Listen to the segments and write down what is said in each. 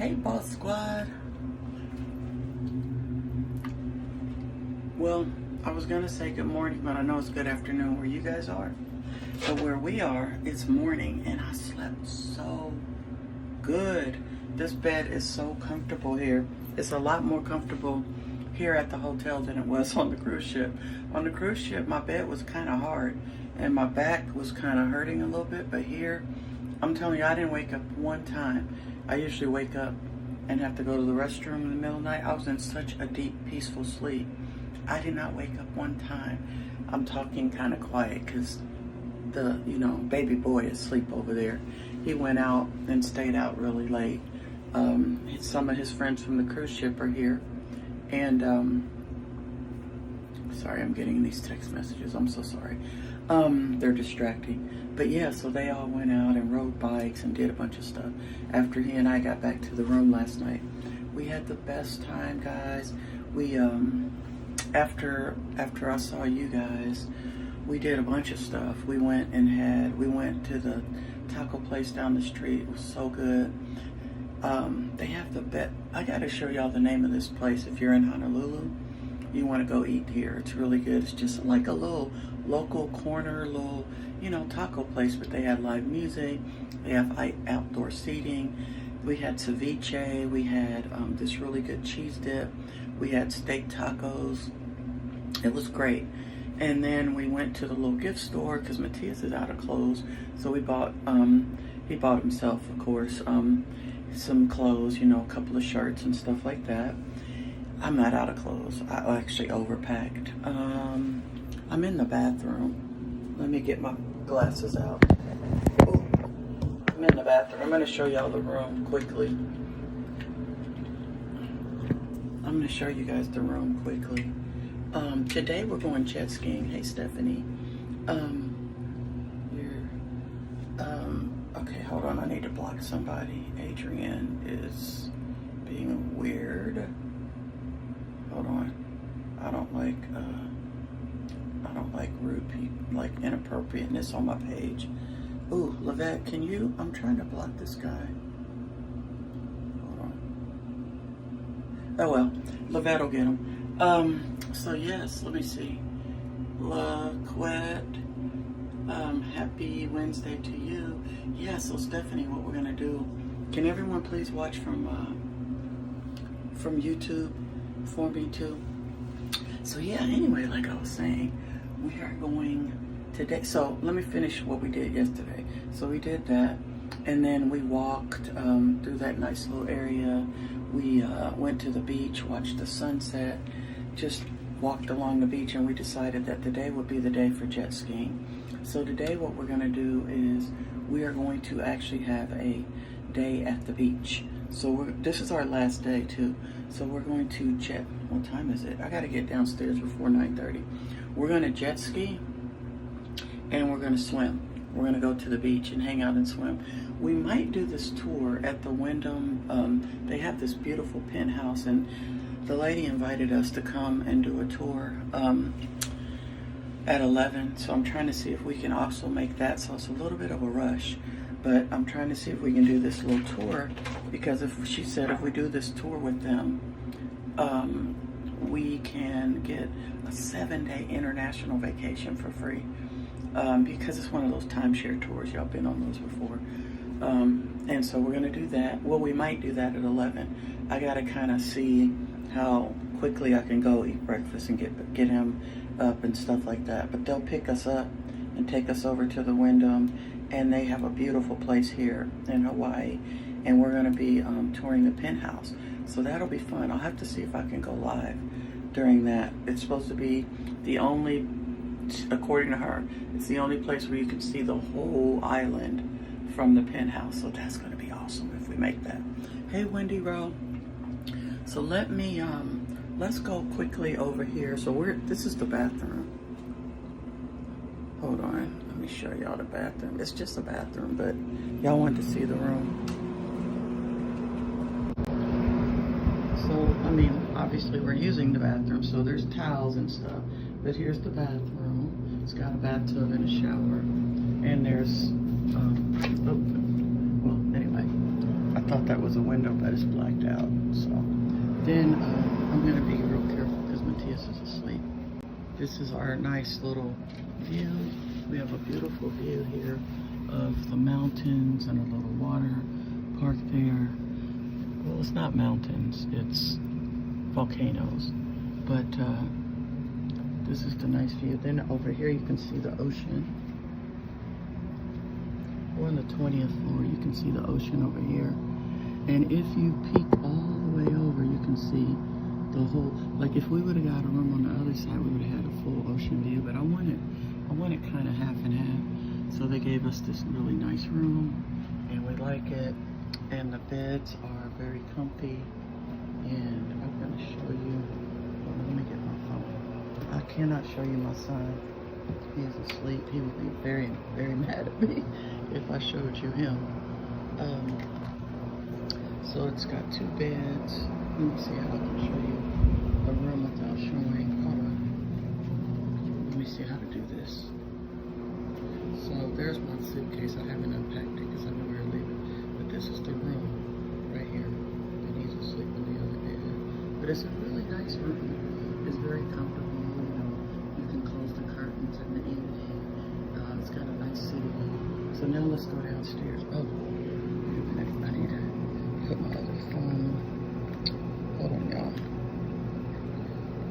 Hey, boss squad. Well, I was gonna say good morning, but I know it's good afternoon where you guys are. But where we are, it's morning, and I slept so good. This bed is so comfortable here. It's a lot more comfortable here at the hotel than it was on the cruise ship. On the cruise ship, my bed was kind of hard, and my back was kind of hurting a little bit. But here, I'm telling you, I didn't wake up one time. I usually wake up and have to go to the restroom in the middle of the night. I was in such a deep, peaceful sleep. I did not wake up one time. I'm talking kind of quiet because the, baby boy is asleep over there. He went out and stayed out really late. Some of his friends from the cruise ship are here. And, sorry, I'm getting these text messages. I'm so sorry. They're distracting. But yeah, so they all went out and rode bikes and did a bunch of stuff after he and I got back to the room last night. We had the best time, guys. We, after I saw you guys, we did a bunch of stuff. We went to the taco place down the street. It was so good. They have the best. I gotta show y'all the name of this place. If you're in Honolulu, you want to go eat here. It's really good. It's just like a little local corner, little, taco place, but they had live music. They have outdoor seating. We had ceviche. We had this really good cheese dip. We had steak tacos. It was great. And then we went to the little gift store because Matthias is out of clothes. So we bought, he bought himself, of course, some clothes, a couple of shirts and stuff like that. I'm not out of clothes. I actually overpacked. I'm in the bathroom. Let me get my glasses out. Ooh. I'm in the bathroom. I'm going to show y'all the room quickly. I'm going to show you guys the room quickly. Today we're going jet skiing. Hey, Stephanie. Okay, hold on. I need to block somebody. Adrian is being weird. Hold on. I don't like rude people, like inappropriateness on my page. Ooh, Lavette, I'm trying to block this guy. Hold on. Oh well, Lavette will get him. So yes, let me see. LaQuette, happy Wednesday to you. Yeah, so Stephanie, what we're gonna do, can everyone please watch from YouTube for me too? So yeah, anyway, like I was saying, we are going today. So let me finish what we did yesterday. So we did that, and then we walked through that nice little area. We went to the beach, watched the sunset, just walked along the beach, and we decided that today would be the day for jet skiing. So today what we're going to do is we are going to actually have a day at the beach. So this is our last day too. So we're going to jet. What time is it? I got to get downstairs before 9:30. We're going to jet ski and we're going to swim. We're going to go to the beach and hang out and swim. We might do this tour at the Wyndham. They have this beautiful penthouse, and the lady invited us to come and do a tour at 11. So I'm trying to see if we can also make that. So it's a little bit of a rush. But I'm trying to see if we can do this little tour, because she said if we do this tour with them, we can get a 7-day international vacation for free, because it's one of those timeshare tours. Y'all been on those before. And so we're going to do that. Well, we might do that at 11. I got to kind of see how quickly I can go eat breakfast and get him up and stuff like that. But they'll pick us up and take us over to the Wyndham. And they have a beautiful place here in Hawaii, and we're going to be touring the penthouse. So that'll be fun. I'll have to see if I can go live during that. It's supposed to be the only, according to her, it's the only place where you can see the whole island from the penthouse. So that's going to be awesome if we make that. Hey, Wendy Rowe. So let's go quickly over here. So this is the bathroom. Hold on. Let me show y'all the bathroom. It's just a bathroom, but y'all want to see the room. So, obviously we're using the bathroom, so there's towels and stuff. But here's the bathroom. It's got a bathtub and a shower. And there's, well, anyway, I thought that was a window, but it's blacked out. So then I'm gonna be real careful because Matthias is asleep. This is our nice little view. We have a beautiful view here of the mountains and a little water park there. Well, it's not mountains, it's volcanoes. But this is the nice view. Then over here you can see the ocean. We're on the 20th floor. You can see the ocean over here. And if you peek all the way over, you can see the whole, like if we would have got a room on the other side, we would have had a full ocean view, but I want it kind of half and half. So they gave us this really nice room and we like it. And the beds are very comfy. And I'm gonna show you, hold on, let me get my phone. I cannot show you my son. He is asleep. He would be very, very mad at me if I showed you him. So it's got 2 beds. Let me see how I can show you a room without showing. Hold on. Let me see how to do this. So there's my suitcase. I haven't unpacked it because I know where to leave it. But this is the room right here. And he's asleep in the other bed. But it's a really nice room. It's very comfortable. You know, you can close the curtains in the evening. It's got a nice city view. So now let's go downstairs. Oh, I need to put my other phone. Hold on, y'all.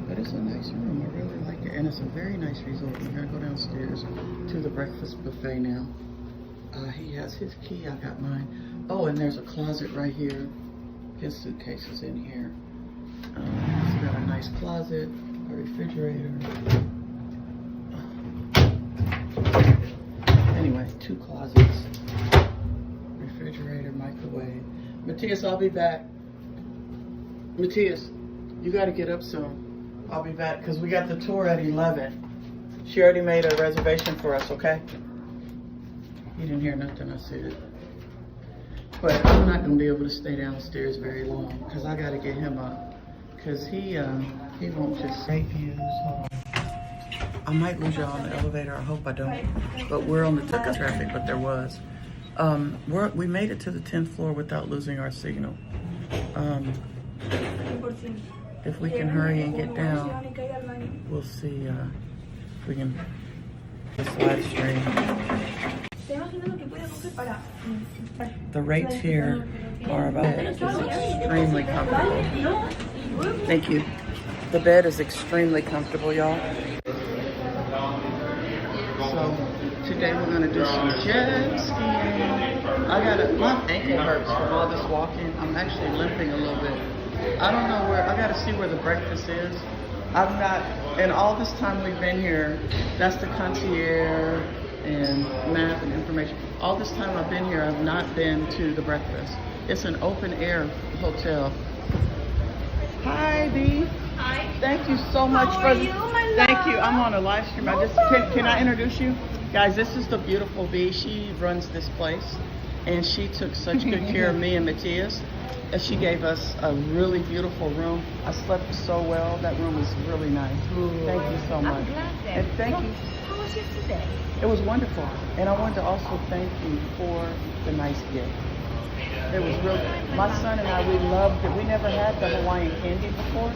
But it's a nice room. I really like it. And it's a very nice resort. We're going to go downstairs to the breakfast buffet now. He has his key. I got mine. Oh, and there's a closet right here. His suitcase is in here. It's got a nice closet, a refrigerator. Anyway, 2 closets. Refrigerator, microwave. Matthias, I'll be back. Matthias, you got to get up soon. I'll be back because we got the tour at 11. She already made a reservation for us, okay? You didn't hear nothing I said. But I'm not going to be able to stay downstairs very long because I got to get him up. Because he won't just great views. Hold on. I might lose y'all on the elevator. I hope I don't. But we're on the tick of traffic, but there was. We made it to the 10th floor without losing our signal. If we can hurry and get down, we'll see if we can this live stream. The rates here are about extremely comfortable. Thank you. The bed is extremely comfortable, y'all. So today we're gonna do some jet skiing. My ankle hurts from all this walking. I'm actually limping a little bit. I don't know where, I gotta see where the breakfast is. And all this time we've been here, that's the concierge and map and information. All this time I've been here, I've not been to the breakfast. It's an open air hotel. Hi, B. Hi. Thank you so much How are you, my love? Thank you. I'm on a live stream. Can I introduce you? Guys, this is the beautiful B. She runs this place. And she took such good care of me and Matthias. And she gave us a really beautiful room. I slept so well. That room was really nice. Thank you so much. I'm glad that. And thank you. How was it today? It was wonderful. And I wanted to also thank you for the nice gift. It was real. My son and I, we loved it. We never had the Hawaiian candy before.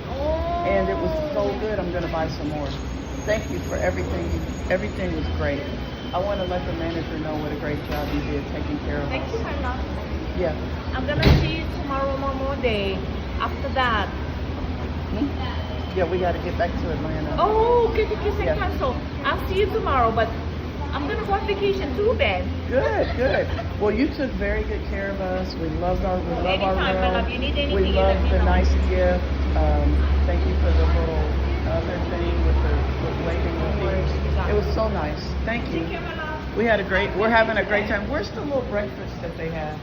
And it was so good. I'm going to buy some more. Thank you for everything. Everything was great. I want to let the manager know what a great job you did taking care of Thank us. you, my love. Yeah. I'm gonna see you tomorrow more day. After that. Yeah, we got to get back to Atlanta. Oh, okay, Yeah. cancel. I'll see you tomorrow, but I'm gonna go on vacation too, Ben. Good. Well, you took very good care of us. We love our Anytime, my room. love. You need anything, We you let love me the know. nice gift. Thank you for the little other thing with waving the feet. It was so nice. Thank you. Take care, my love. We're having a great time. Where's the little breakfast that they have?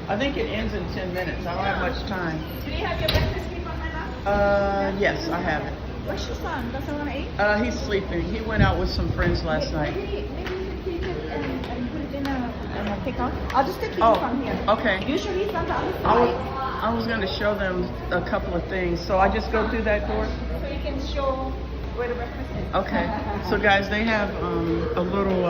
I think it ends in 10 minutes. I don't have much time. Do you have your breakfast before, my love? Yes, I have it. Where's your son? Doesn't want to eat? He's sleeping. He went out with some friends last night. Maybe you can take it and put it in a take-out. I'll just take it Oh, from here. okay. Usually it's on the other side. I was going to show them a couple of things. So I just go through that door? So you can show where the breakfast is. Okay. So guys, they have a little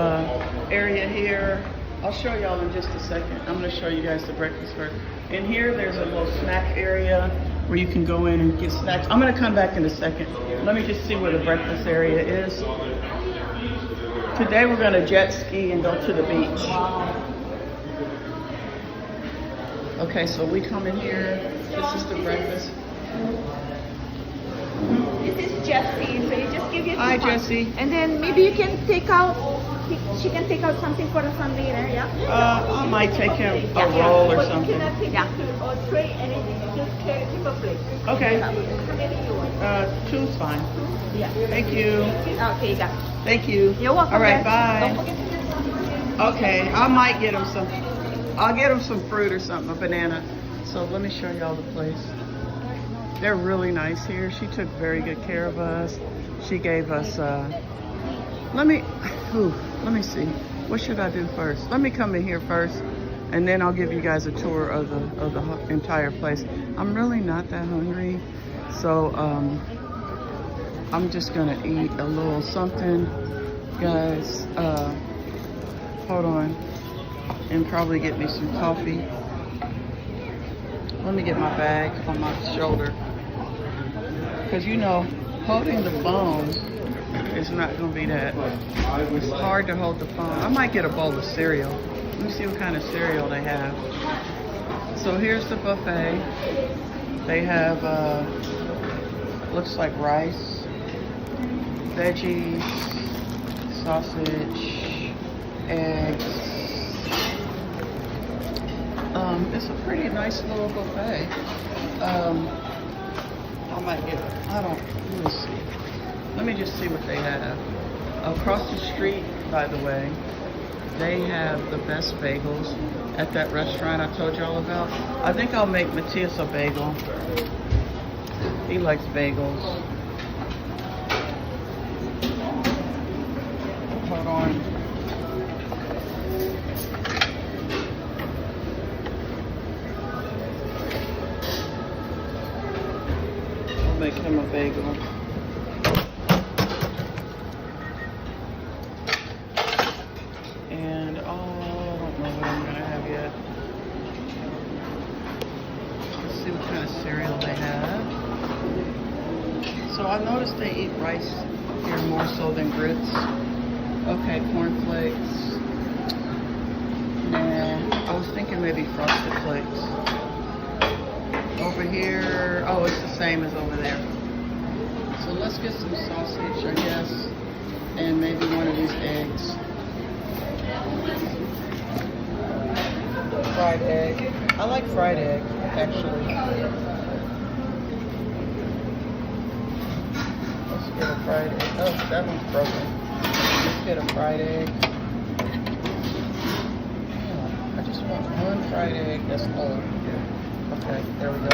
area here. I'll show y'all in just a second. I'm gonna show you guys the breakfast first. In here, there's a little snack area where you can go in and get snacks. I'm gonna come back in a second. Let me just see where the breakfast area is. Today we're gonna jet ski and go to the beach. Okay, so we come in here. This is the breakfast. This is Jessie, so you just give your Hi, coupon. Jessie. And then maybe you can take out, she can take out something for the son later, yeah? I might take him a Yeah, roll or but something. you cannot take to or tray anything, you just carry keep a plate. Okay. How many you want? Two's fine. Yeah. Thank you. Okay, you got it. Thank you. You're welcome. All right, guys. Don't bye. forget to get Okay, I might get him some. I'll get him some fruit or something, a banana. So let me show y'all the place. They're really nice here. She took very good care of us. She gave us. Let me see. What should I do first? Let me come in here first, and then I'll give you guys a tour of the entire place. I'm really not that hungry, so I'm just gonna eat a little something, guys. Hold on, and probably get me some coffee. Let me get my bag on my shoulder, because you know, holding the phone is not gonna be that. It's hard to hold the phone. I might get a bowl of cereal. Let me see what kind of cereal they have. So here's the buffet. They have, looks like rice, veggies, sausage, eggs. It's a pretty nice little buffet. I might get, let me see. Let me just see what they have. Across the street, by the way, they have the best bagels at that restaurant I told y'all about. I think I'll make Matthias a bagel. He likes bagels. Hold on. I'll make him a bagel. And I don't know what I'm gonna have yet. Let's see what kind of cereal they have. So I noticed they eat rice here more so than grits. Okay, cornflakes. Nah, I was thinking maybe frosted flakes. Over here, oh, it's the same as over there. So let's get some sausage, I guess, and maybe one of these eggs. Fried egg. I like fried egg, actually. Let's get a fried egg. Oh, that one's broken. Let's get a fried egg. Yeah, I just want one fried egg that's whole. Okay, there we go.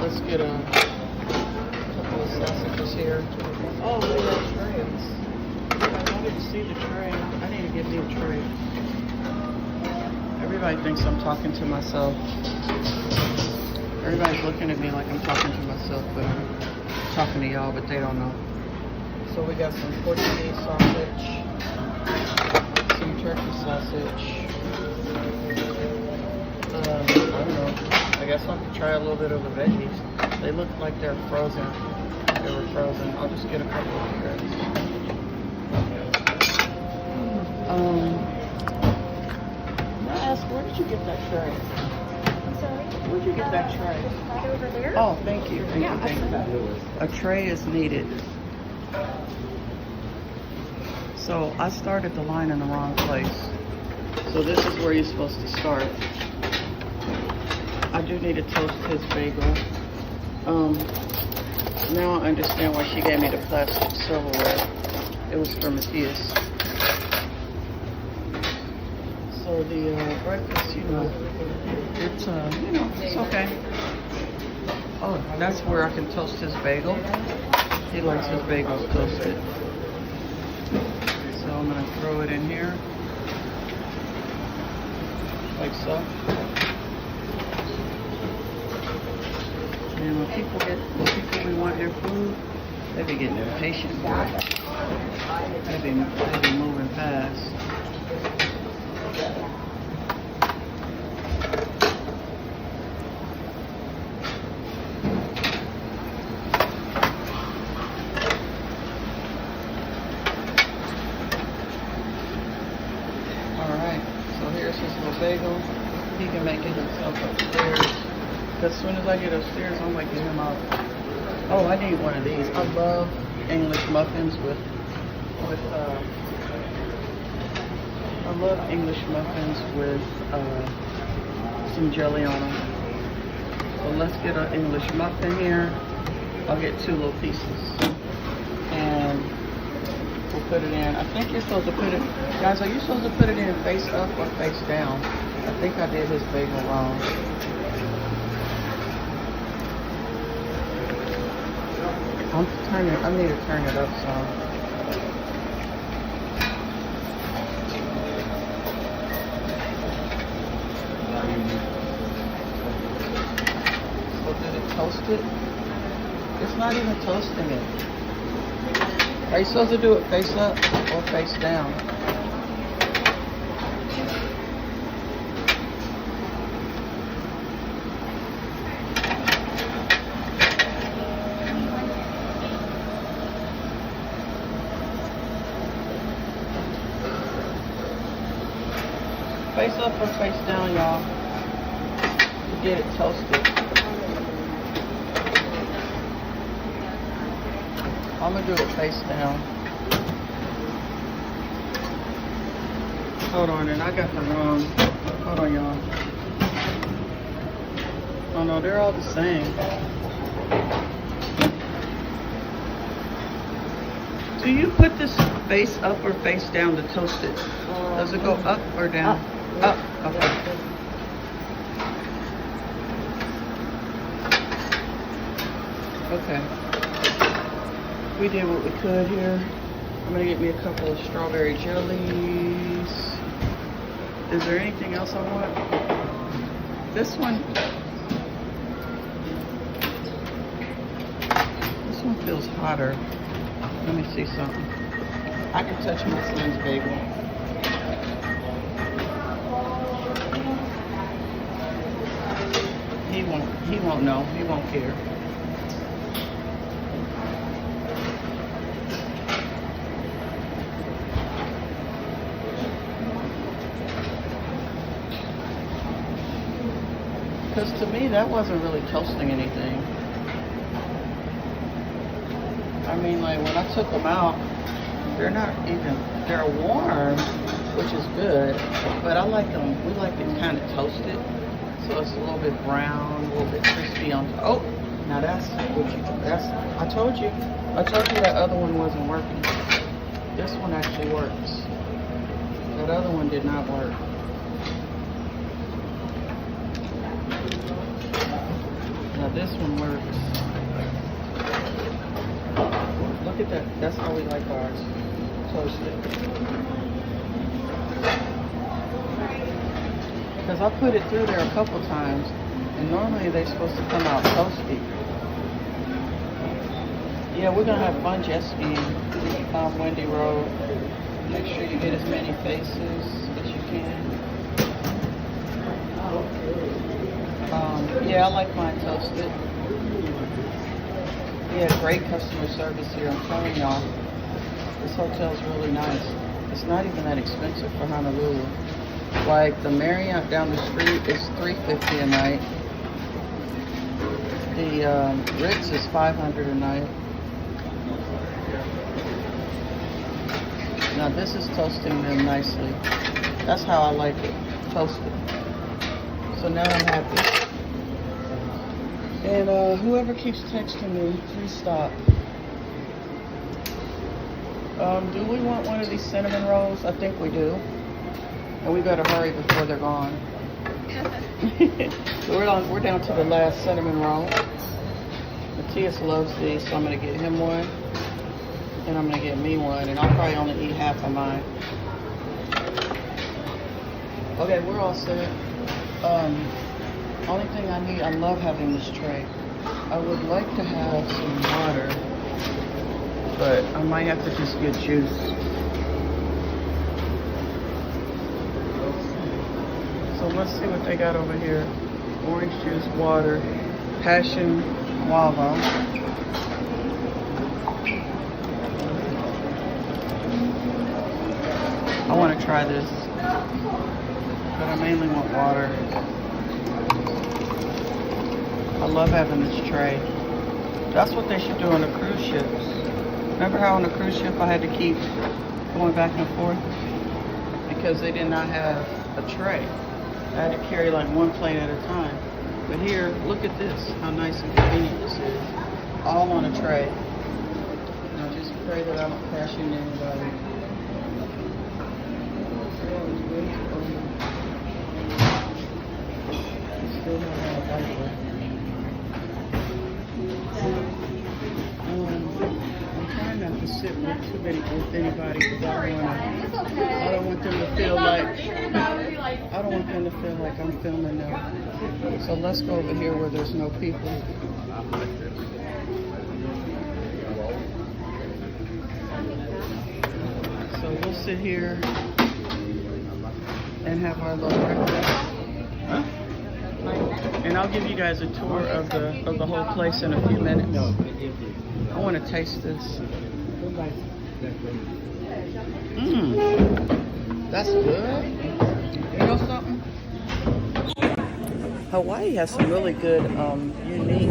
Let's get a couple of sausages here. Oh, look at that trays. I didn't see the tray. I need to get me a tray. Everybody thinks I'm talking to myself. Everybody's looking at me like I'm talking to myself, but I'm talking to y'all, but they don't know. So we got some Portuguese sausage, some turkey sausage. I don't know. I guess I could try a little bit of the veggies. They look like they're frozen. They were frozen. I'll just get a couple of carrots. May I ask, where did you get that tray? I'm sorry? Where'd you get that tray? Right over there? Oh, thank you. Thank Yeah, you. Thank you. A tray is needed. So I started the line in the wrong place. So this is where you're supposed to start. I do need to toast his bagel. Now I understand why she gave me the plastic silverware. It was for Matthias. So the breakfast, you know, it's it's okay. Oh, that's where I can toast his bagel. He likes his bagels toasted. So I'm gonna throw it in here, like so. And when people we want their food, they be getting impatient. They be moving fast. Alright, so here's his little bagel. He can make it himself upstairs. Because as soon as I get upstairs, I'm going to get him out. Oh, I need one of these. I love English muffins with some jelly on them. So let's get an English muffin here. I'll get 2 little pieces. And we'll put it in. I think you're supposed to put it, guys, are you supposed to put it in face up or face down? I think I did his bagel wrong. I need to turn it up some. So did it toast it? It's not even toasting it. Are you supposed to do it face up or face down? Face up or face down, y'all, to get it toasted. I'm gonna do it face down. Hold on, and I got the wrong. Hold on, y'all. Oh no, they're all the same. Do you put this face up or face down to toast it? Does it go up or down? Up. Okay. Okay. We did what we could here. I'm gonna get me a couple of strawberry jellies. Is there anything else I want? This one feels hotter. Let me see something. I can touch my son's bagel. He won't know. He won't care. Because to me, that wasn't really toasting anything. I mean, like, when I took them out, they're warm, which is good, but I like them, we like it kind of toasted, so it's a little bit brown, a little bit crispy on top. Oh, now I told you that other one wasn't working. This one actually works. That other one did not work. Now this one works. Look at that. That's how we like ours. Toasted. Because I put it through there a couple times, and normally they're supposed to come out toasty. Yeah, we're going to have fun jet skiing on Wendy Road. Make sure you get as many faces as you can. Yeah, I like mine toasted. Yeah, great customer service here. I'm telling y'all, this hotel's really nice. It's not even that expensive for Honolulu. Like the Marriott down the street is $350 a night. The Ritz is $500 a night. Now this is toasting them nicely. That's how I like it, toasted. So now I'm happy. And whoever keeps texting me, please stop. Do we want one of these cinnamon rolls? I think we do. And we better hurry before they're gone. So we're down to the last cinnamon roll. Matthias loves these, so I'm gonna get him one. And I'm gonna get me one, and I'll probably only eat half of mine. Okay, we're all set. Only thing I need, I love having this tray. I would like to have some water, but I might have to just get juice. So let's see what they got over here. Orange juice, water, passion guava. I want to try this, but I mainly want water. I love having this tray. That's what they should do on the cruise ships. Remember how on a cruise ship I had to keep going back and forth? Because they did not have a tray. I had to carry like one plate at a time. But here, look at this, how nice and convenient this is. All on a tray. And I just pray that I don't crash into anybody. Still have a diaper. I'm trying not to sit with anybody because I don't want them to feel like I'm filming them. So let's go over here where there's no people. So we'll sit here and have our little breakfast. And I'll give you guys a tour of the whole place in a few minutes. I want to taste this. That's good. You know something? Hawaii has some really good, unique,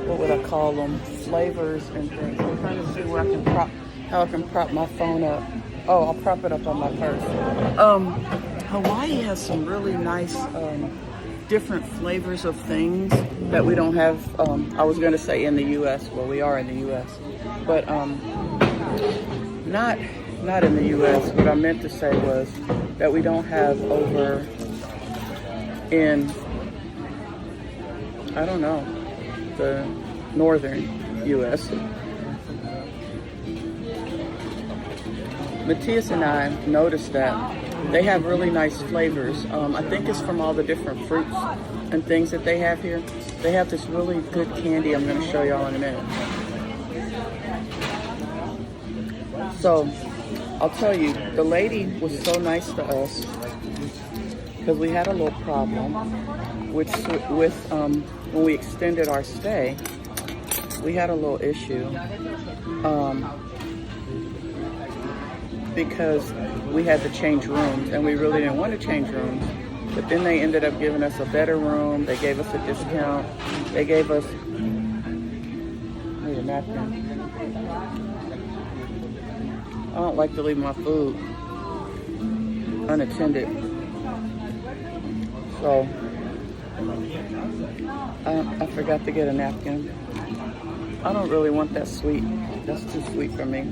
what would I call them, flavors and things. I'm trying to see where how I can prop my phone up. Oh, I'll prop it up on my purse. Hawaii has some really nice, different flavors of things that we don't have. I was going to say in the U.S. Well, we are in the U.S. But not in the U.S. What I meant to say was that we don't have over in, I don't know, the northern U.S. Matthias and I noticed that they have really nice flavors. I think it's from all the different fruits and things that they have here. They have this really good candy I'm going to show y'all in a minute. So, I'll tell you, the lady was so nice to us because we had a little problem with when we extended our stay. We had a little issue because we had to change rooms, and we really didn't want to change rooms. But then they ended up giving us a better room. They gave us a discount. They gave us a napkin. I don't like to leave my food unattended. So I forgot to get a napkin. I don't really want that sweet. That's too sweet for me.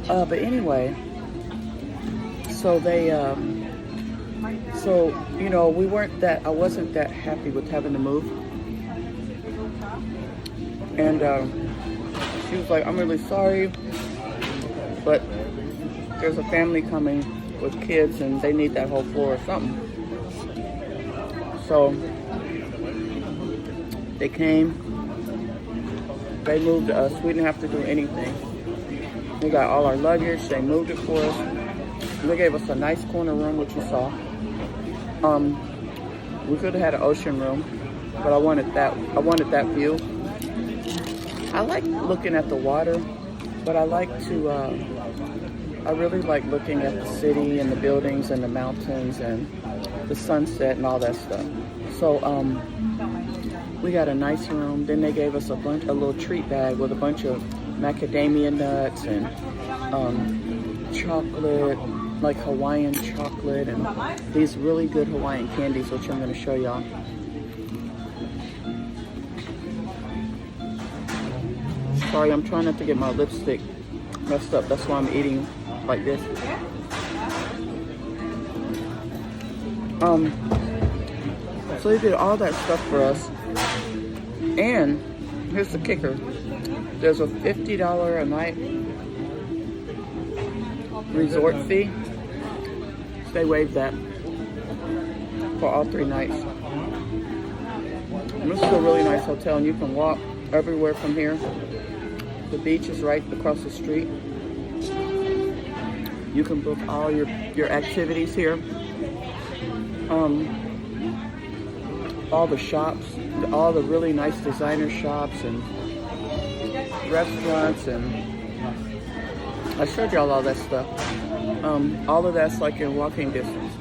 But anyway, so they, I wasn't that happy with having to move. And she was like, I'm really sorry, but there's a family coming with kids and they need that whole floor or something. So they came, they moved us. We didn't have to do anything. We got all our luggage, they moved it for us. They gave us a nice corner room, which you saw. We could have had an ocean room, but I wanted that view. I like looking at the water, but I really like looking at the city and the buildings and the mountains and the sunset and all that stuff. So we got a nice room. Then they gave us a little treat bag with a bunch of macadamia nuts and chocolate, like Hawaiian chocolate, and these really good Hawaiian candies, which I'm going to show y'all. Sorry, I'm trying not to get my lipstick messed up. That's why I'm eating like this. So they did all that stuff for us. And here's the kicker. There's a $50 a night resort fee. They waived that for all 3 nights. And this is a really nice hotel, and you can walk everywhere from here. The beach is right across the street. You can book all your activities here. All the shops, all the really nice designer shops and restaurants, and I showed y'all all that stuff. All of that's like in walking distance.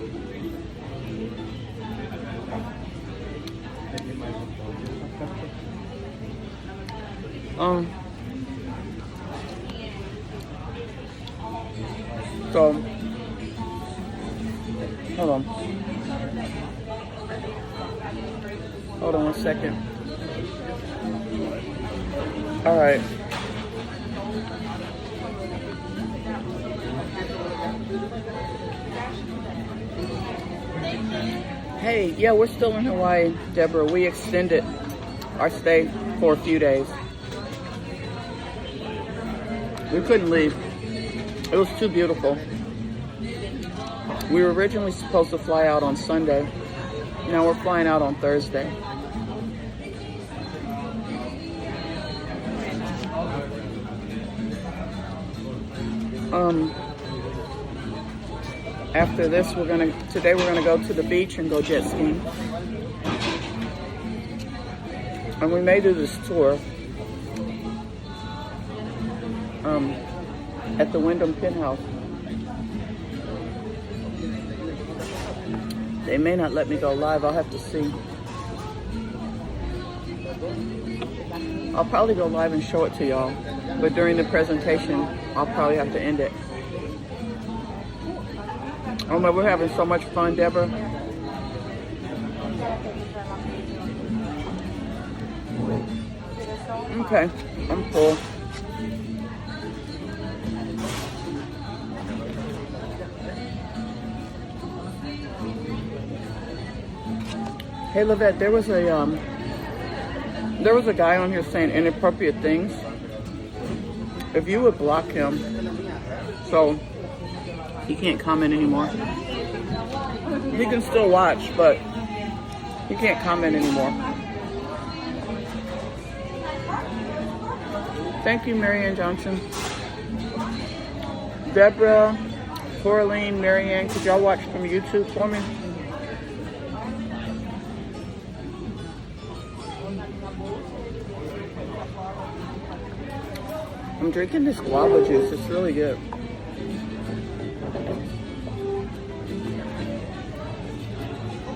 So, hold on. Hold on 1 second. All right. Hey, yeah, we're still in Hawaii, Deborah. We extended our stay for a few days. We couldn't leave. It was too beautiful. We were originally supposed to fly out on Sunday. Now we're flying out on Thursday. After this, today we're gonna go to the beach and go jet skiing. And we may do this tour at the Wyndham Penthouse. They may not let me go live. I'll have to see. I'll probably go live and show it to y'all, but during the presentation, I'll probably have to end it. Oh my, we're having so much fun, Deborah. Okay, I'm full. Hey, Lavette, there was a guy on here saying inappropriate things. If you would block him, so he can't comment anymore. He can still watch, but he can't comment anymore. Thank you, Marianne Johnson. Deborah, Coraline, Marianne, could y'all watch from YouTube for me? I'm drinking this guava juice. It's really good.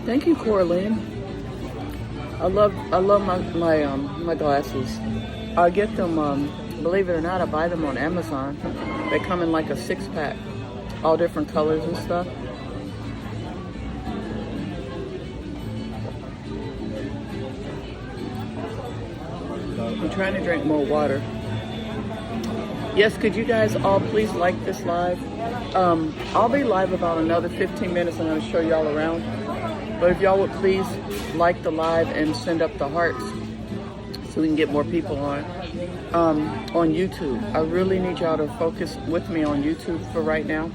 Thank you, Coraline. I love my glasses. I get them. Believe it or not, I buy them on Amazon. They come in like a 6-pack, all different colors and stuff. I'm trying to drink more water. Yes, could you guys all please like this live? I'll be live about another 15 minutes. I'm going to show y'all around. But if y'all would please like the live and send up the hearts so we can get more people on YouTube. I really need y'all to focus with me on YouTube for right now.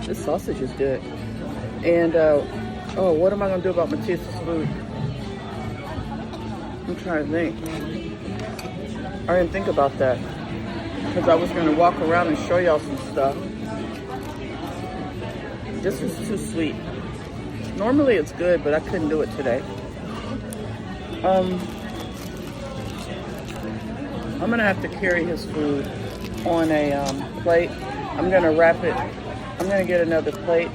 This sausage is good. And oh, what am I gonna do about Matissa's food? I'm trying to think. I didn't think about that because I was gonna walk around and show y'all some stuff. This is too sweet. Normally it's good, but I couldn't do it today. I'm gonna have to carry his food on a plate. I'm gonna wrap it. I'm gonna get another plate,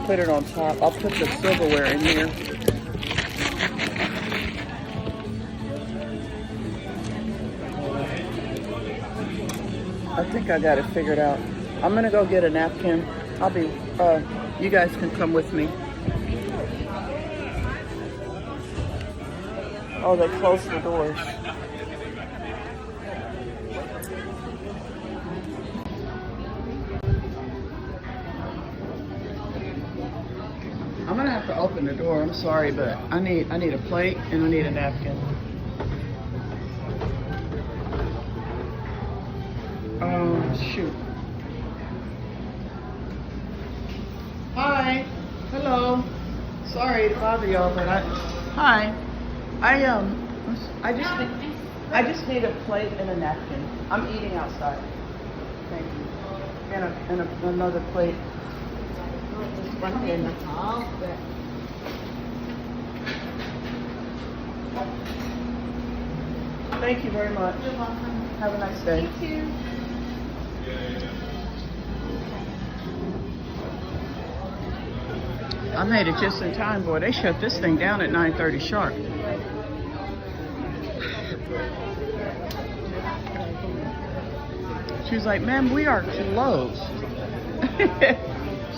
put it on top. I'll put the silverware in here. I think I got it figured out. I'm gonna go get a napkin. I'll be, you guys can come with me. Oh, they closed the doors. I'm gonna have to open the door. I'm sorry, but I need a plate and I need a napkin. Oh, shoot. Hi. Hello. Sorry to bother y'all, but hi. I just need a plate and a napkin. I'm eating outside. Thank you. And another plate. Just one thing, that's all. Thank you very much. You're welcome. Have a nice day. You too. I made it just in time, boy. They shut this thing down at 9:30 sharp. She was like, ma'am, we are closed.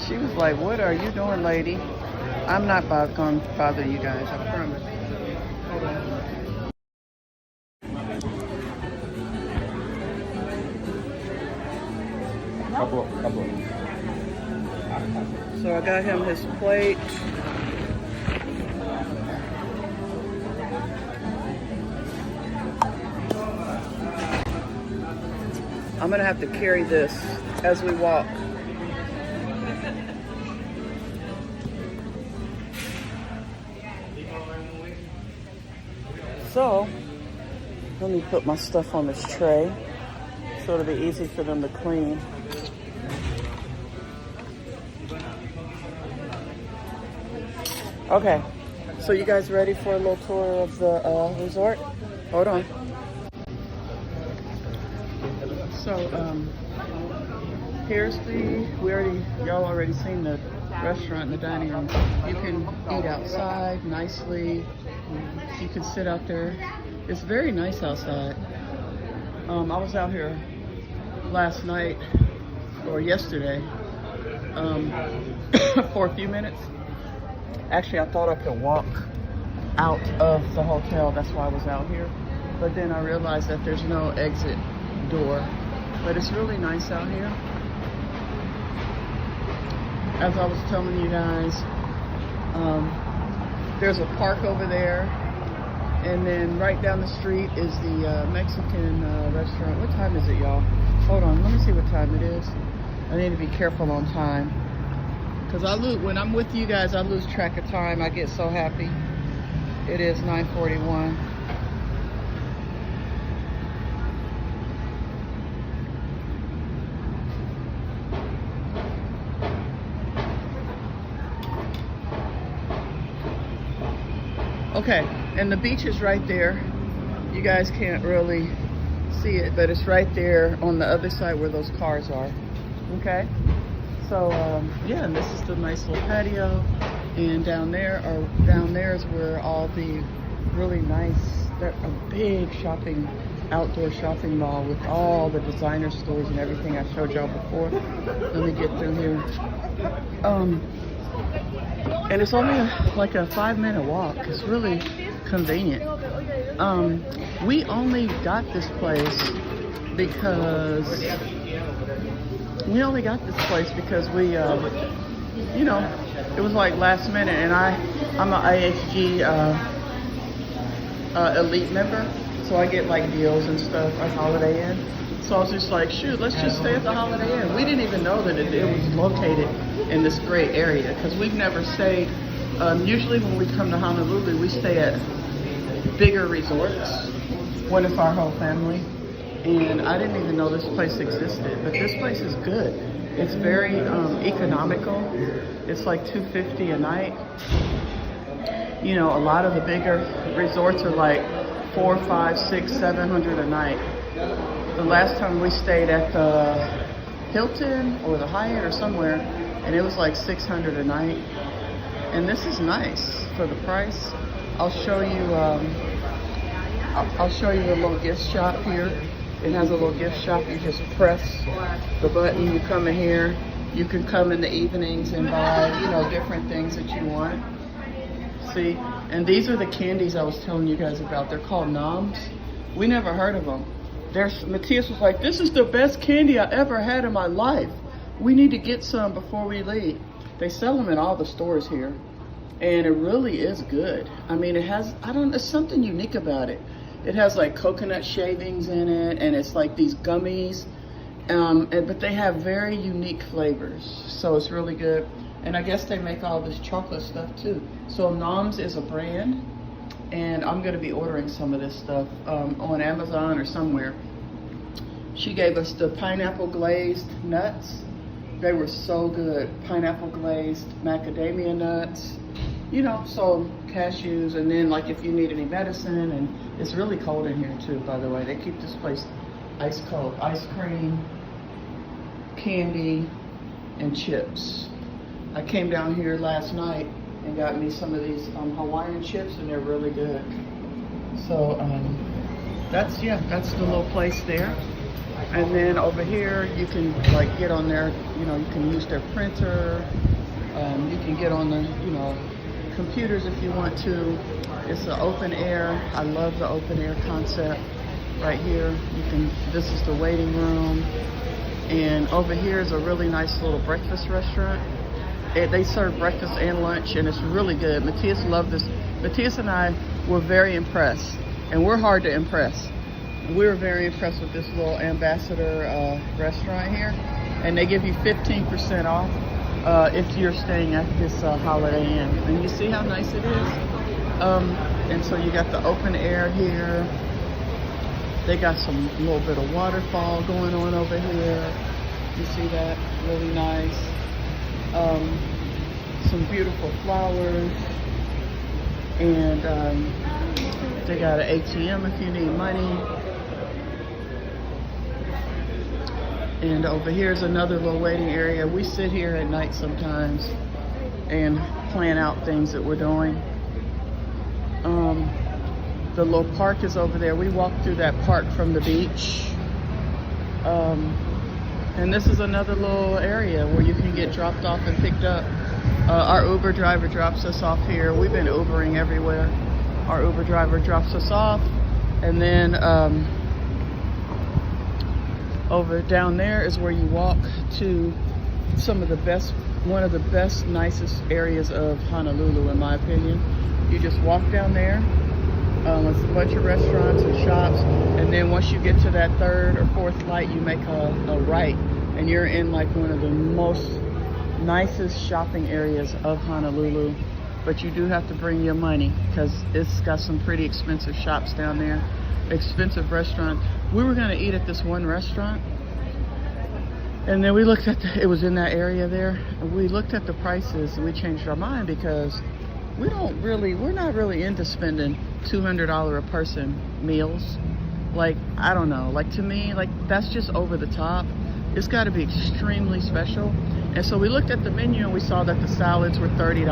She was like, what are you doing, lady? I'm not going to bother you guys, I promise. Couple. So I got him his plate. I'm gonna have to carry this as we walk. So, let me put my stuff on this tray so it'll be easy for them to clean. Okay, so you guys ready for a little tour of the resort? Hold on. So, here's y'all already seen the restaurant and the dining room. You can eat outside nicely. You can sit out there. It's very nice outside. I was out here last night or yesterday for a few minutes. Actually, I thought I could walk out of the hotel. That's why I was out here. But then I realized that there's no exit door. But it's really nice out here. As I was telling you guys, there's a park over there. And then right down the street is the Mexican restaurant. What time is it, y'all? Hold on, let me see what time it is. I need to be careful on time. Because when I'm with you guys, I lose track of time. I get so happy. It is 9:41. Okay, and the beach is right there. You guys can't really see it, but it's right there on the other side where those cars are. Okay? So yeah, and this is the nice little patio, and down there is where all the really nice, a big outdoor shopping mall with all the designer stores and everything I showed y'all before. Let me get through here. And it's only like a 5-minute walk. It's really convenient. We only got this place because we, you know, it was like last minute, and I'm an IHG elite member, so I get like deals and stuff at Holiday Inn. So I was just like, shoot, let's just stay at the Holiday Inn. We didn't even know that it was located in this great area, because we've never stayed. Usually when we come to Honolulu, we stay at bigger resorts when it's our whole family. And I didn't even know this place existed, but this place is good. It's very economical. It's like $250 a night. You know, a lot of the bigger resorts are like $400, $500, $600, $700 a night. The last time we stayed at the Hilton or the Hyatt or somewhere, and it was like $600 a night. And this is nice for the price. I'll show you the little gift shop here. It has a little gift shop. You just press the button, you come in here. You can come in the evenings and buy, you know, different things that you want. See, and these are the candies I was telling you guys about. They're called noms. We never heard of them. Matthias was like, this is the best candy I ever had in my life. We need to get some before we leave. They sell them in all the stores here, and it really is good. I mean, it has, there's something unique about it. It has like coconut shavings in it, and it's like these gummies, but they have very unique flavors, so it's really good. And I guess they make all this chocolate stuff too. So Noms is a brand, and I'm gonna be ordering some of this stuff on Amazon or somewhere. She gave us the pineapple glazed nuts. They were so good. Pineapple glazed macadamia nuts, you know, so cashews, and then like if you need any medicine, and it's really cold in here too, by the way. They keep this place ice cold. Ice cream, candy, and chips. I came down here last night and got me some of these Hawaiian chips, and they're really good. So that's the little place there. And then over here, you can like get on there, you know, you can use their printer. You can get on the, you know, computers if you want to. It's an open air. I love the open air concept right here. This is the waiting room. And over here is a really nice little breakfast restaurant. They serve breakfast and lunch, and it's really good. Matthias loved this. Matthias and I were very impressed, and we're hard to impress. We were very impressed with this little Ambassador restaurant here, and they give you 15% off if you're staying at this Holiday Inn. And you see how nice it is? And so you got the open air here. They got some little bit of waterfall going on over here. You see that? Really nice. Some beautiful flowers. And they got an ATM if you need money. And over here's another little waiting area. We sit here at night sometimes and plan out things that we're doing. The little park is over there. We walked through that park from the beach. And this is another little area where you can get dropped off and picked up. Our Uber driver drops us off here. We've been Ubering everywhere. Our Uber driver drops us off, and then over down there is where you walk to one of the best, nicest areas of Honolulu, in my opinion. You just walk down there. It's a bunch of restaurants and shops, and then once you get to that third or fourth light, you make a right, and you're in like one of the most nicest shopping areas of Honolulu. But you do have to bring your money, because it's got some pretty expensive shops down there, expensive restaurants. We were gonna eat at this one restaurant, and then we looked at it was in that area there, and we looked at the prices and we changed our mind, because we're not really into spending $200 a person meals. Like, I don't know, like to me, like that's just over the top. It's got to be extremely special. And so we looked at the menu and we saw that the salads were $30,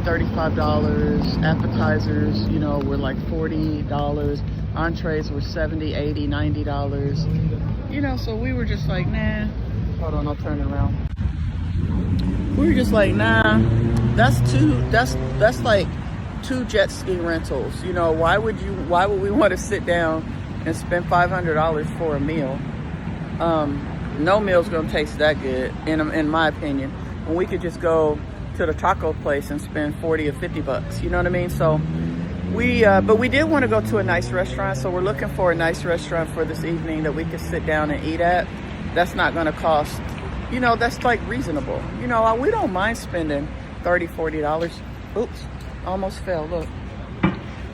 $35. Appetizers, you know, were like $40. Entrees were $70, $80, $90. You know, so we were just like, nah. Hold on, I'll turn it around. We were just like, nah, that's like 2 jet ski rentals. You know, why would we want to sit down and spend $500 for a meal? No meal's gonna taste that good, in my opinion, when we could just go to the taco place and spend 40 or 50 bucks. You know what I mean? So but we did want to go to a nice restaurant, so we're looking for a nice restaurant for this evening that we could sit down and eat at. That's not gonna cost, you know, that's like reasonable. You know, we don't mind spending $30, $40. Oops, almost fell, look.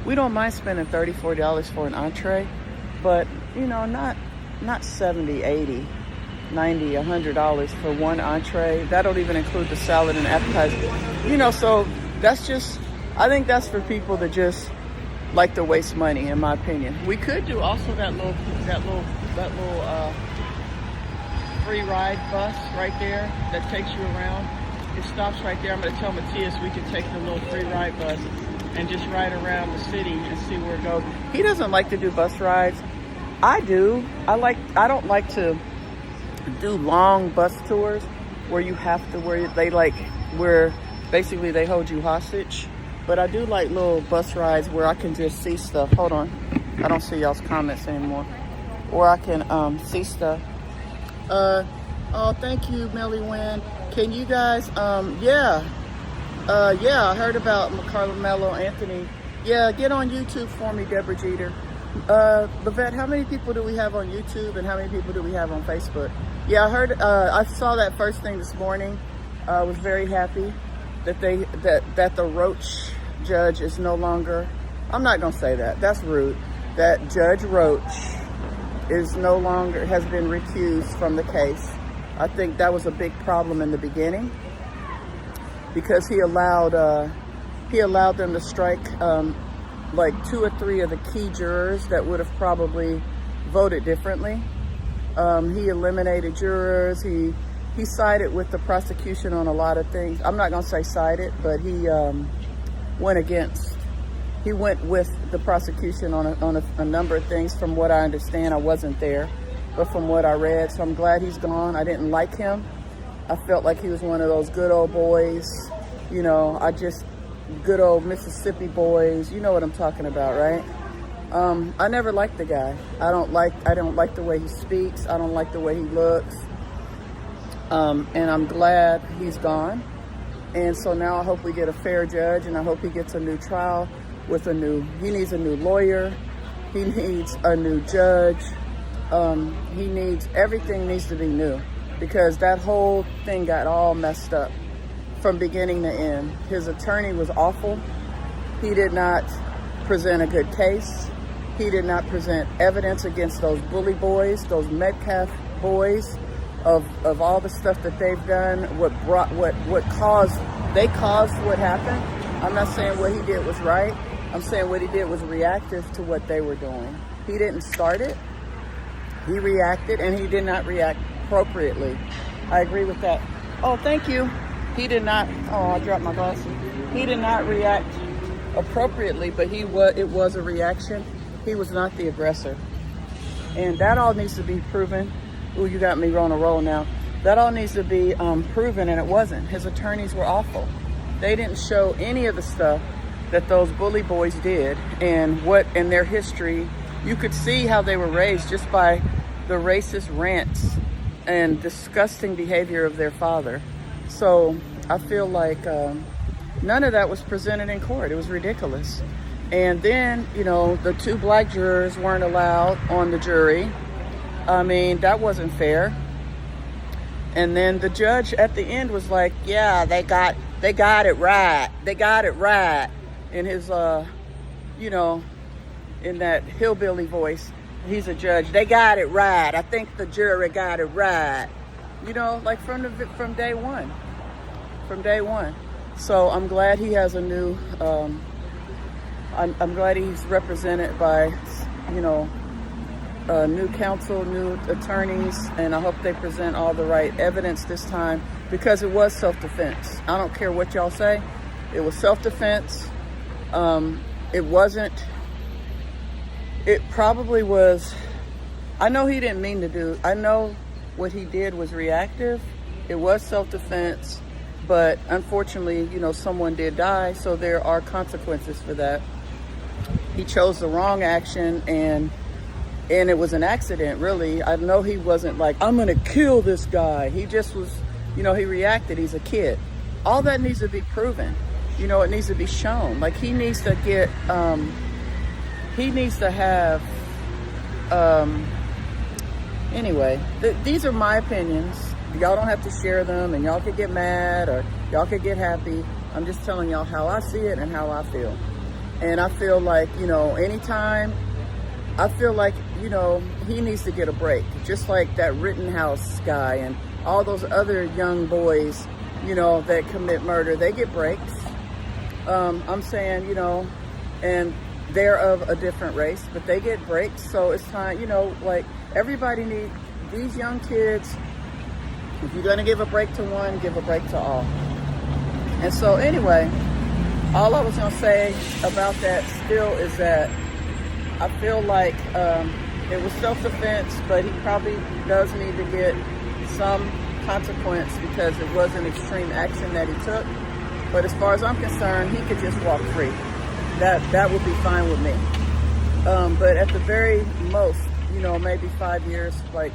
We don't mind spending $30, $40 for an entree, but you know, not $70, $80, $90, $100 for one entree. That don't even include the salad and appetizer. You know, so that's just, I think that's for people that just like to waste money, in my opinion. We could do also that little free ride bus right there that takes you around. It stops right there. I'm going to tell Matthias we can take the little free ride bus and just ride around the city and see where it goes. He doesn't like to do bus rides. I do. I don't like to do long bus tours where basically they hold you hostage. But I do like little bus rides where I can just see stuff. Hold on. I don't see y'all's comments anymore. Where I can see stuff. Oh, thank you, Melly Wynn. Can you guys, yeah, I heard about Carmelo Anthony. Yeah, get on YouTube for me, Deborah Jeter. Levette, how many people do we have on YouTube and how many people do we have on Facebook? Yeah, I heard, I saw that first thing this morning. I was very happy that the Roach judge is no longer, I'm not going to say that. That's rude. That Judge Roach is no longer, has been recused from the case. I think that was a big problem in the beginning because he allowed them to strike like 2 or 3 of the key jurors that would have probably voted differently. He eliminated jurors. He sided with the prosecution on a lot of things. I'm not going to say sided, but he went with the prosecution on a number of things. From what I understand, I wasn't there, but from what I read, so I'm glad he's gone. I didn't like him. I felt like he was one of those good old boys, you know, good old Mississippi boys. You know what I'm talking about, right? I never liked the guy. I don't like the way he speaks. I don't like the way he looks. And I'm glad he's gone. And so now I hope we get a fair judge, and I hope he gets a new trial with he needs a new lawyer. He needs a new judge. Everything needs to be new because that whole thing got all messed up from beginning to end. His attorney was awful. He did not present a good case. He did not present evidence against those bully boys, those Metcalf boys, of all the stuff that they've done, they caused what happened. I'm not saying what he did was right. I'm saying what he did was reactive to what they were doing. He didn't start it. He reacted, and he did not react appropriately. I agree with that. Oh, thank you. He did not, I dropped my glasses. He did not react appropriately, but it was a reaction. He was not the aggressor. And that all needs to be proven. Ooh, you got me on a roll now. That all needs to be proven, and it wasn't. His attorneys were awful. They didn't show any of the stuff that those bully boys did and what in their history. You could see how they were raised just by the racist rants and disgusting behavior of their father. So I feel like none of that was presented in court. It was ridiculous. And then, you know, the 2 black jurors weren't allowed on the jury. I mean, that wasn't fair. And then the judge at the end was like, yeah, they got it right. They got it right. In his, you know, in that hillbilly voice, he's a judge. They got it right. I think the jury got it right. You know, like from day one. From day one. So I'm glad he has a new, I'm glad he's represented by, you know, new counsel, new attorneys, and I hope they present all the right evidence this time because it was self-defense. I don't care what y'all say. It was self-defense. It probably was, I know he didn't mean to do, I know what he did was reactive. It was self-defense, but unfortunately, you know, someone did die, so there are consequences for that. He chose the wrong action, and it was an accident, really. I know he wasn't like, I'm gonna kill this guy. He just was, you know, he reacted. He's a kid. All that needs to be proven. You know, it needs to be shown. Like, he needs to get, he needs to have, anyway, these are my opinions. Y'all don't have to share them, and y'all could get mad or y'all could get happy. I'm just telling y'all how I see it and how I feel. And I feel like, you know, anytime, I feel like, you know, he needs to get a break. Just like that Rittenhouse guy and all those other young boys, you know, that commit murder, they get breaks. I'm saying, you know, and they're of a different race, but they get breaks. So it's time, you know, like everybody needs, these young kids, if you're going to give a break to one, give a break to all. And so anyway, all I was going to say about that still is that I feel like it was self-defense, but he probably does need to get some consequence because it was an extreme action that he took. But as far as I'm concerned, he could just walk free. That would be fine with me. But at the very most, you know, maybe 5 years, like,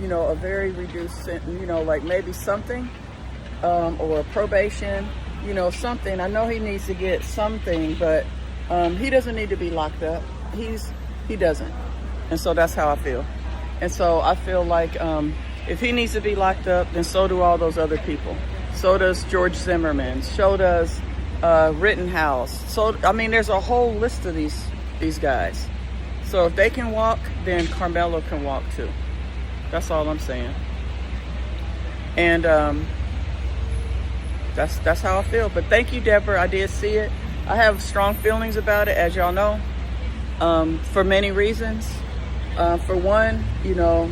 you know, a very reduced sentence, you know, like maybe something, or probation, you know, something. I know he needs to get something, but he doesn't need to be locked up. He doesn't. And so that's how I feel. And so I feel like if he needs to be locked up, then so do all those other people. So does George Zimmerman. So does Rittenhouse. So I mean, there's a whole list of these guys. So if they can walk, then Carmelo can walk too. That's all I'm saying. And that's how I feel. But thank you, Deborah. I did see it. I have strong feelings about it, as y'all know, for many reasons. For one, you know,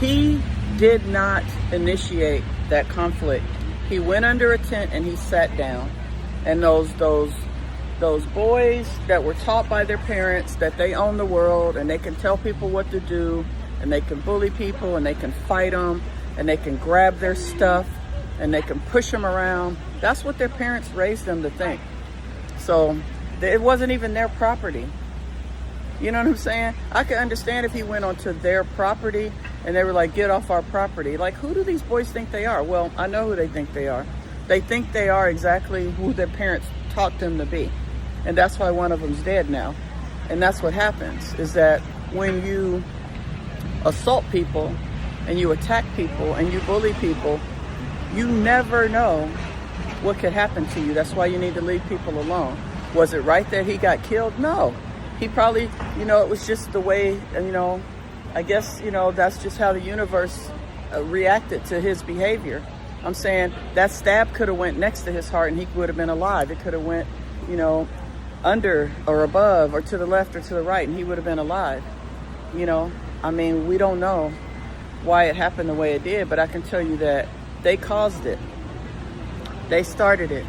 he did not initiate that conflict. He went under a tent and he sat down. And those boys that were taught by their parents that they own the world and they can tell people what to do and they can bully people and they can fight them and they can grab their stuff and they can push them around. That's what their parents raised them to think. So it wasn't even their property. You know what I'm saying? I could understand if he went onto their property and they were like, get off our property. Like, who do these boys think they are? Well, I know who they think they are. They think they are exactly who their parents taught them to be. And that's why one of them's dead now. And that's what happens, is that when you assault people and you attack people and you bully people, you never know what could happen to you. That's why you need to leave people alone. Was it right that he got killed? No. He probably, you know, it was just the way, you know, I guess, you know, that's just how the universe reacted to his behavior. I'm saying that stab could have went next to his heart and he would have been alive. It could have went, you know, under or above or to the left or to the right and he would have been alive. You know, I mean, we don't know why it happened the way it did, but I can tell you that they caused it. They started it.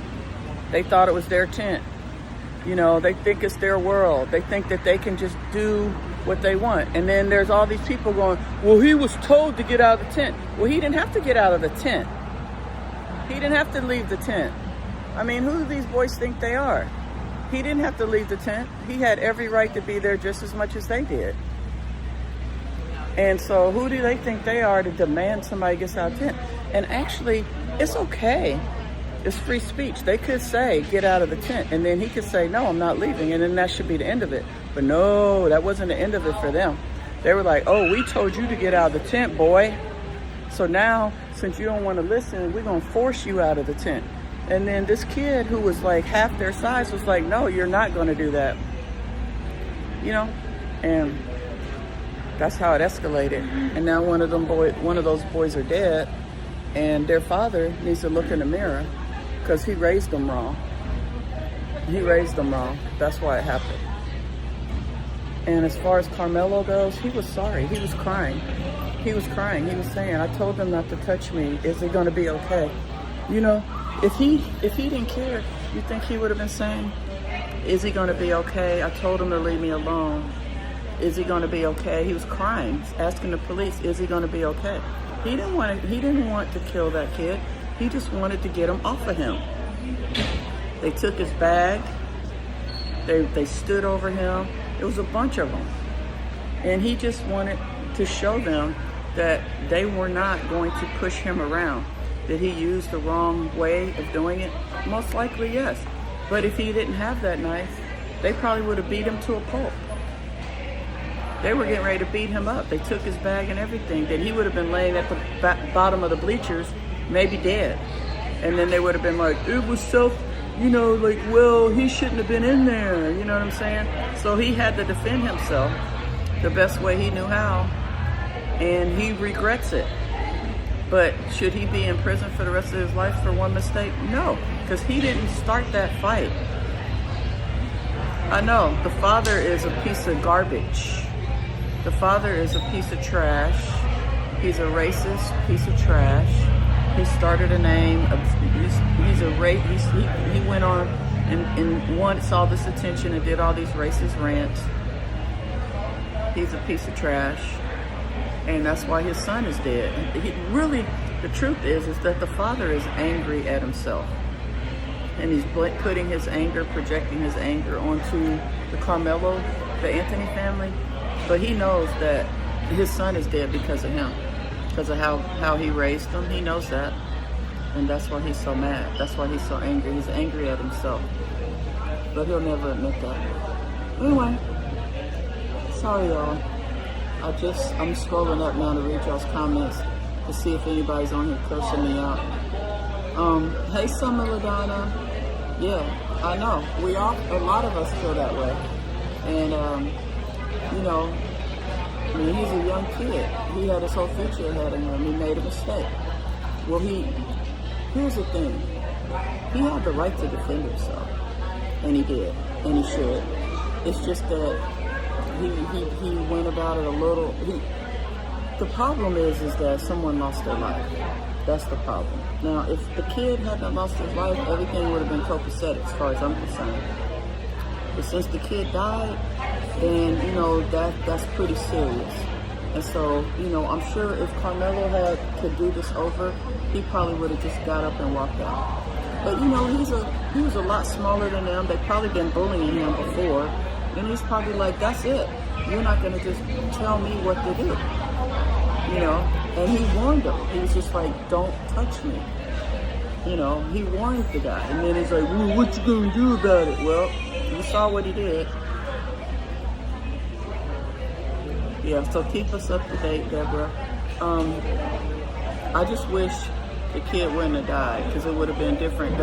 They thought it was their tent. You know, they think it's their world. They think that they can just do what they want. And then there's all these people going, well, he was told to get out of the tent. Well, he didn't have to get out of the tent. He didn't have to leave the tent. I mean, who do these boys think they are? He didn't have to leave the tent. He had every right to be there just as much as they did. And so who do they think they are to demand somebody gets out of the tent? And actually, it's okay. It's free speech. They could say, get out of the tent. And then he could say, no, I'm not leaving. And then that should be the end of it. But no, that wasn't the end of it for them. They were like, oh, we told you to get out of the tent, boy. So now, since you don't want to listen, we're going to force you out of the tent. And then this kid who was like half their size was like, no, you're not going to do that. You know? And that's how it escalated. And now one of those boys are dead. And their father needs to look in the mirror because he raised them wrong. He raised them wrong. That's why it happened. And as far as Carmelo goes, he was sorry. He was crying. He was crying. He was saying, I told them not to touch me. Is it going to be okay? You know, if he didn't care, you think he would have been saying, is he going to be okay? I told him to leave me alone. Is he going to be okay? He was crying, asking the police, is he going to be okay? He didn't want to kill that kid. He just wanted to get him off of him. They took his bag. They stood over him. It was a bunch of them. And he just wanted to show them that they were not going to push him around. Did he use the wrong way of doing it? Most likely, yes. But if he didn't have that knife, they probably would have beat him to a pulp. They were getting ready to beat him up. They took his bag and everything. Then he would have been laying at the bottom of the bleachers, maybe dead. And then they would have been like, it was well, he shouldn't have been in there. You know what I'm saying? So he had to defend himself the best way he knew how. And he regrets it. But should he be in prison for the rest of his life for one mistake? No, because he didn't start that fight. I know, the father is a piece of garbage. The father is a piece of trash. He's a racist piece of trash. He started a name. He went on and wants all this attention and did all these racist rants. He's a piece of trash. And that's why his son is dead. The truth is that the father is angry at himself. And he's putting his anger, projecting his anger onto the Carmelo, the Anthony family. But he knows that his son is dead because of him. Because of how he raised them. He knows that. And that's why he's so mad. That's why he's so angry. He's angry at himself. But he'll never admit that. Anyway. Sorry, y'all. I'm scrolling up now to read y'all's comments to see if anybody's on here cursing me out. Hey, Summer LaDonna. Yeah, I know. A lot of us feel that way. And, you know, I mean, he's a young kid. He had his whole future ahead of him. He made a mistake. Well, here's the thing. He had the right to defend himself. And he did. And he should. It's just that he went about it a little. The problem is that someone lost their life. That's the problem. Now, if the kid hadn't lost his life, everything would have been copacetic as far as I'm concerned. But since the kid died, then, you know, that's pretty serious. And so, you know, I'm sure if Carmelo could do this over, he probably would have just got up and walked out. But, you know, he was a lot smaller than them. They've probably been bullying him before. And he's probably like, that's it. You're not going to just tell me what to do. You know, and he warned him. He was just like, don't touch me. You know, he warned the guy. And then he's like, well, what you gonna do about it? Well, you saw what he did. Yeah, so keep us up to date, Deborah. I just wish the kid wouldn't have died, because it would have been different.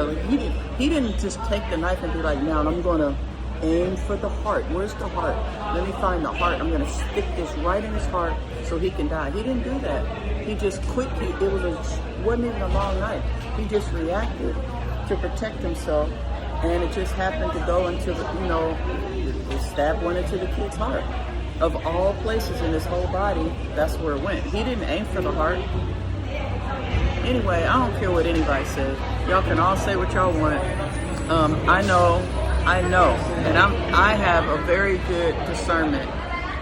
He didn't just take the knife and be like, now I'm going to aim for the heart. Where's the heart? Let me find the heart. I'm going to stick this right in his heart so he can die. He didn't do that. He just quickly, wasn't even a long knife. He just reacted to protect himself, and it just happened to go into the, you know, the stab went into the kid's heart. Of all places in his whole body, that's where it went. He didn't aim for the heart. Anyway, I don't care what anybody says. Y'all can all say what y'all want. I know, and I have a very good discernment.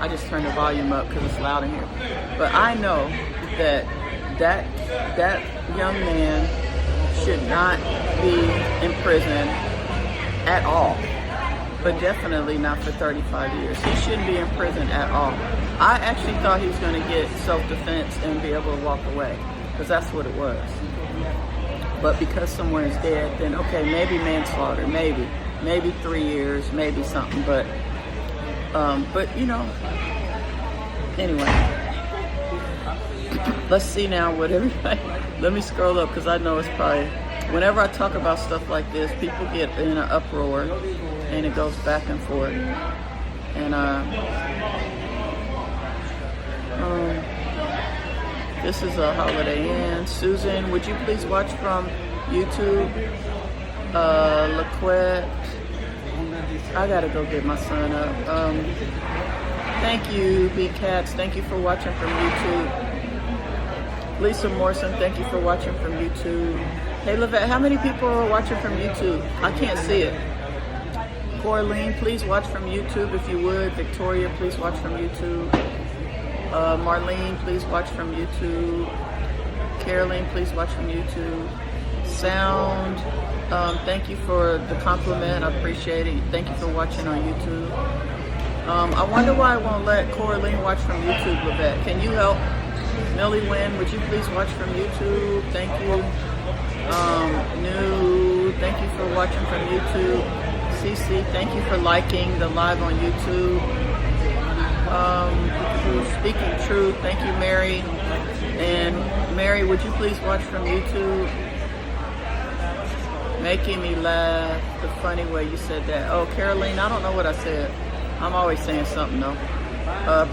I just turned the volume up because it's loud in here. But I know that young man should not be in prison at all. But definitely not for 35 years. He shouldn't be in prison at all. I actually thought he was going to get self-defense and be able to walk away, because that's what it was. But because someone is dead, then okay, maybe manslaughter, maybe 3 years, maybe something. But you know, anyway, let's see now what everybody. Let me scroll up, because I know it's probably, whenever I talk about stuff like this, people get in an uproar, and it goes back and forth. And this is a Holiday Inn. Susan, would you please watch from YouTube? LaQuette. I gotta go get my son up. Thank you, B Cats. Thank you for watching from YouTube. Lisa Morrison, thank you for watching from YouTube. Hey, Lavette, how many people are watching from YouTube? I can't see it. Corleen, please watch from YouTube if you would. Victoria, please watch from YouTube. Marlene, please watch from YouTube. Caroline, please watch from YouTube. Sound, thank you for the compliment. I appreciate it. Thank you for watching on YouTube. I wonder why I won't let Coraline watch from YouTube, Lavette. Can you help? Millie Wynn, would you please watch from YouTube? Thank you. New, thank you for watching from YouTube. Cece, thank you for liking the live on YouTube. Speaking Truth, thank you, Mary. And Mary, would you please watch from YouTube? Making me laugh, the funny way you said that. Oh, Caroline, I don't know what I said. I'm always saying something though.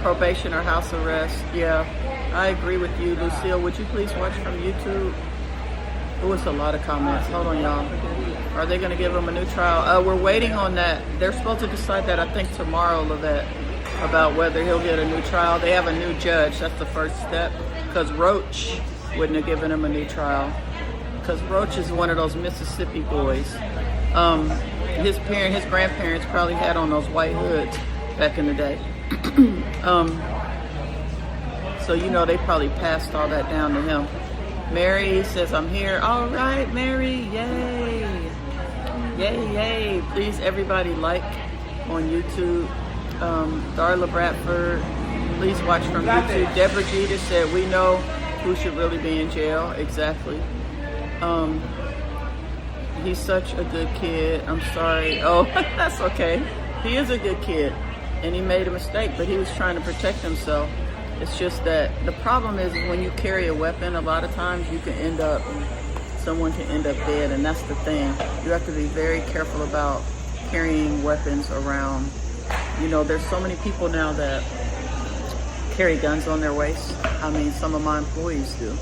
Probation or house arrest, yeah. I agree with you. Lucille, would you please watch from YouTube? Oh, it's a lot of comments. Hold on, y'all. Are they going to give him a new trial? We're waiting on that. They're supposed to decide that, I think, tomorrow, Lavette, about whether he'll get a new trial. They have a new judge. That's the first step. Because Roach wouldn't have given him a new trial. Because Roach is one of those Mississippi boys. His grandparents probably had on those white hoods back in the day. So, you know, they probably passed all that down to him. Mary says, I'm here. All right, Mary. Yay. Yay, yay. Please, everybody, like on YouTube. Darla Bradford, please watch from YouTube. Deborah Jeter said, we know who should really be in jail. Exactly. He's such a good kid. I'm sorry. Oh, that's okay. He is a good kid. And he made a mistake, but he was trying to protect himself. It's just that the problem is when you carry a weapon, a lot of times you can end up someone can end up dead, and that's the thing. You have to be very careful about carrying weapons around. You know, there's so many people now that carry guns on their waist. I mean, some of my employees do.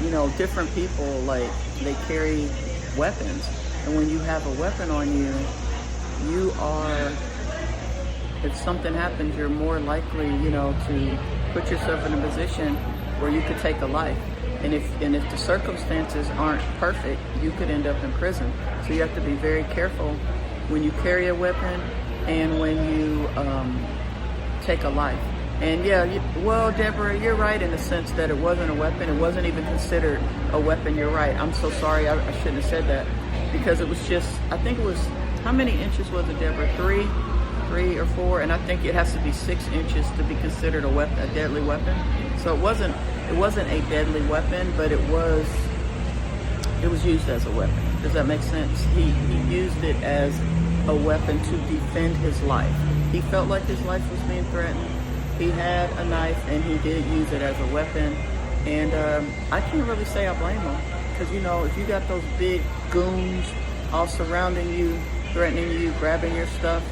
You know, different people, like, they carry weapons. And when you have a weapon on you, you are, if something happens, you're more likely, you know, to put yourself in a position where you could take a life. And if the circumstances aren't perfect, you could end up in prison. So you have to be very careful when you carry a weapon and when you take a life. And yeah, well, Deborah, you're right in the sense that it wasn't a weapon. It wasn't even considered a weapon. You're right. I'm so sorry. I shouldn't have said that, because it was just, I think it was, how many inches was it, Deborah? Three or four? And I think it has to be 6 inches to be considered a weapon, a deadly weapon. So it wasn't a deadly weapon, but it was used as a weapon. Does that make sense? He used it as a weapon to defend his life. He felt like his life was being threatened. He had a knife, and he did use it as a weapon. And I can't really say I blame him, because, you know, if you got those big goons all surrounding you, threatening you, grabbing your stuff,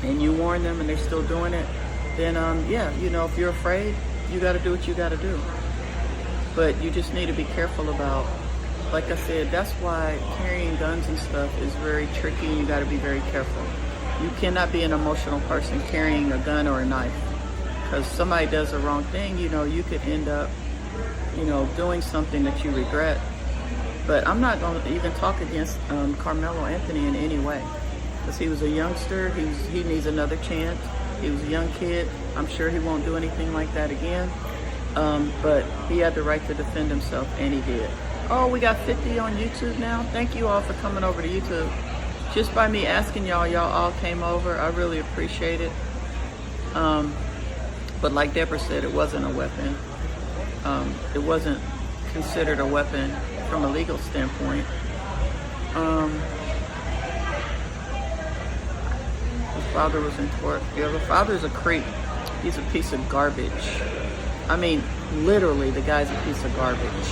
and you warn them and they're still doing it, then yeah, you know, if you're afraid, you got to do what you got to do. But you just need to be careful about, like I said, that's why carrying guns and stuff is very tricky. You got to be very careful. You cannot be an emotional person carrying a gun or a knife, because somebody does the wrong thing, you know, you could end up, you know, doing something that you regret. But I'm not going to even talk against Carmelo Anthony in any way, because he was a youngster. He needs another chance. He was a young kid. I'm sure he won't do anything like that again. But he had the right to defend himself, and he did. Oh, we got 50 on YouTube now. Thank you all for coming over to YouTube. Just by me asking y'all all came over. I really appreciate it. But like Deborah said, it wasn't a weapon. It wasn't considered a weapon from a legal standpoint. His father was in court. Yeah, the father's a creep. He's a piece of garbage. I mean, literally, the guy's a piece of garbage.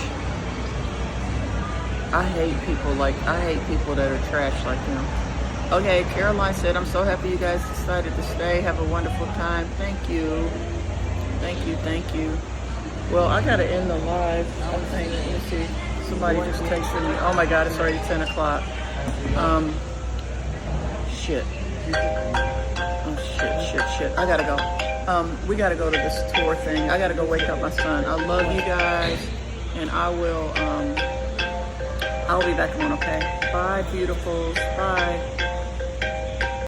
I hate people that are trash like him. Okay, Caroline said, I'm so happy you guys decided to stay. Have a wonderful time. Thank you. Thank you. Well, I gotta end the live. I think, let me see. Somebody just texted me. Oh my God, it's already 10 o'clock. Shit. Oh, shit. I gotta go. We gotta go to this tour thing. I gotta go wake up my son. I love you guys, and I'll be back on, okay? Bye, beautifuls. Bye.